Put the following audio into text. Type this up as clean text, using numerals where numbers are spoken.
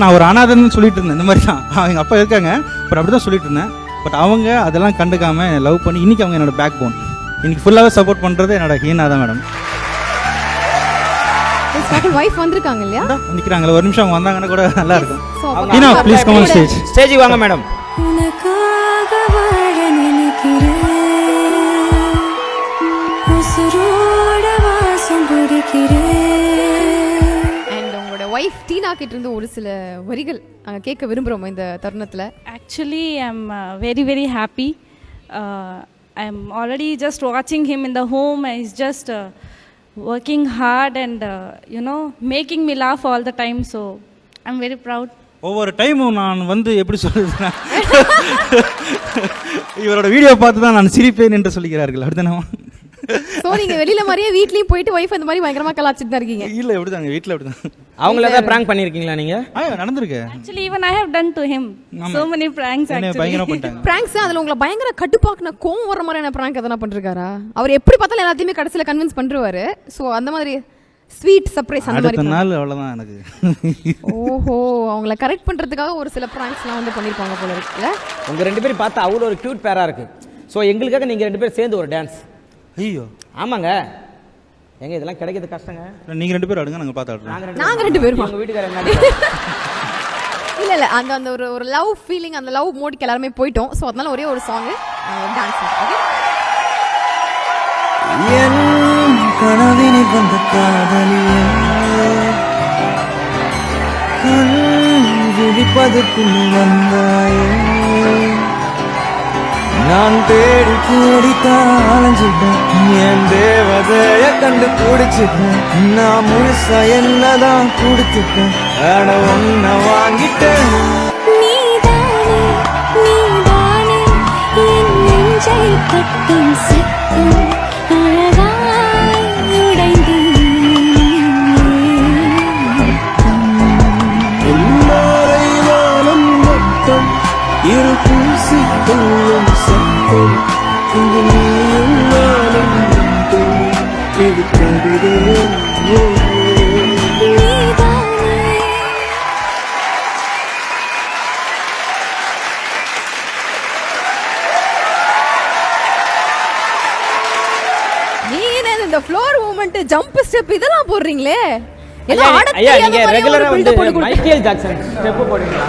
நான் ஒரு அனாதன்னு சொல்லிட்டு இருந்தேன். இந்த மாதிரி தான் அவங்க அப்பா இருக்காங்க, பட் அப்படி தான் சொல்லிட்டு இருந்தேன். பட் அவங்க அதெல்லாம் கண்டுக்காமல் லவ் பண்ணி இன்றைக்கி அவங்க என்னோட பேக் போன். இன்றைக்கி ஃபுல்லாகவே சப்போர்ட் பண்ணுறது என்னோட ஹீனா தான் மேடம். வைஃப் வந்திருக்காங்க இல்லையா? நிற்கிறாங்களே, ஒரு நிமிஷம் அவங்க வந்தாங்கன்னா கூட நல்லா இருக்கும். Heena please come on stage. ஸ்டேஜுக்கு வாங்க மேடம். வைஃப் டீனா கிட்ட இருந்து ஒரு சில வரிகள் நாங்கள் கேட்க விரும்புகிறோம் இந்த தருணத்தில். Actually I am very very happy. I am already just வாட்சிங் him in the home. Is just working hard and making me laugh all the time, so I'm very proud. ஒவ்வொரு டைமும் நான் வந்து எப்படி சொல்றதுன்னா இவரோட வீடியோ பார்த்து தான் நான் சிரிப்பேன் என்று சொல்லுகிறார்கள். அப்படிதானே? சோ நீங்க வெளியில மாதிரியே வீட்லயும் போயிட்டு வைஃப் அந்த மாதிரி பயங்கரமா கலாச்சிட்டு தான் இருக்கீங்க? இல்ல, எப்படிதாங்க வீட்ல அப்படிதான். அவங்கள ஏதாவது பிராங்க் பண்ணிருக்கீங்களா நீங்க? நடந்துருக்கு. Actually even I have done to him so many pranks actually. பயங்கரமா பண்ணிட்டாங்க. பிராங்க்ஸ் அதுல உங்களை பயங்கர கட்டுப்பாக்குன கோவம் வர மாதிரியான பிராங்க் எதனா பண்ணிருக்காரா? அவர் எப்படி பார்த்தாலும் எல்லாத்தையுமே கடைசில கன்வின்ஸ் பண்றாரு. சோ அந்த மாதிரி ஸ்வீட் சர்ப்ரைஸ் அந்த மாதிரி. அடுத்த நாள் அவ்வளவுதான் எனக்கு. ஓஹோ, அவங்கள கரெக்ட் பண்றதுக்காக ஒரு சில பிராங்க்ஸ்லாம் வந்து பண்ணிருப்பாங்க போல இருக்குல்ல. உங்க ரெண்டு பேரும் பார்த்தா அவ்வளோ ஒரு கியூட் பேரா இருக்கு. சோ எங்களுக்காக நீங்க ரெண்டு பேரும் சேர்ந்து ஒரு டான்ஸ். ஐயோ ஆமாங்க, எங்க இதெல்லாம் கிடைக்கிறது கஷ்டங்க. நீங்க ரெண்டு பேரும் ஆடுங்க, நாங்க பார்த்து ஆடுறோம். நாங்க ரெண்டு பேரும் உங்க வீட்டுக்காரர் என்ன? இல்ல இல்ல, அந்த அந்த ஒரு லவ் ஃபீலிங், அந்த லவ் மோடுக்கு எல்லாரும் போய்ட்டோம். சோ அதனால ஒரே ஒரு சாங் டான்ஸ். ஓகே. என் கனவினில் வந்த காதலியே, கண் விழிப்பதற்குள் வந்தாயே, நான் தேடி தேடித்தான் அலைஞ்சிட்டேன், என் தேவதைய கண்டு பிடிச்சிட்டேன், நான் முழுசா என்னதான் கொடுத்துட்டேன், அட ஒன்ன வாங்கிட்டேன். நீதானே நீதானே என் நெஞ்சை கட்டும் சிக்கும் அழகாய் உடைந்தேன். எல்லாரை வாழும் மொத்தம் இரு பூசி கொள்ளும் சத்தம், இங்கு நீயும் நானும் இது கவிதையும் இந்த ஃப்ளோர் மூவ்மெண்ட், ஜம்ப் ஸ்டெப் இதெல்லாம் போடுறீங்களே. ஐயா நீங்க ரெகுலரா வந்து மைக்கேல் ஜாக்சன் ஸ்டெப் போடுவீங்களா?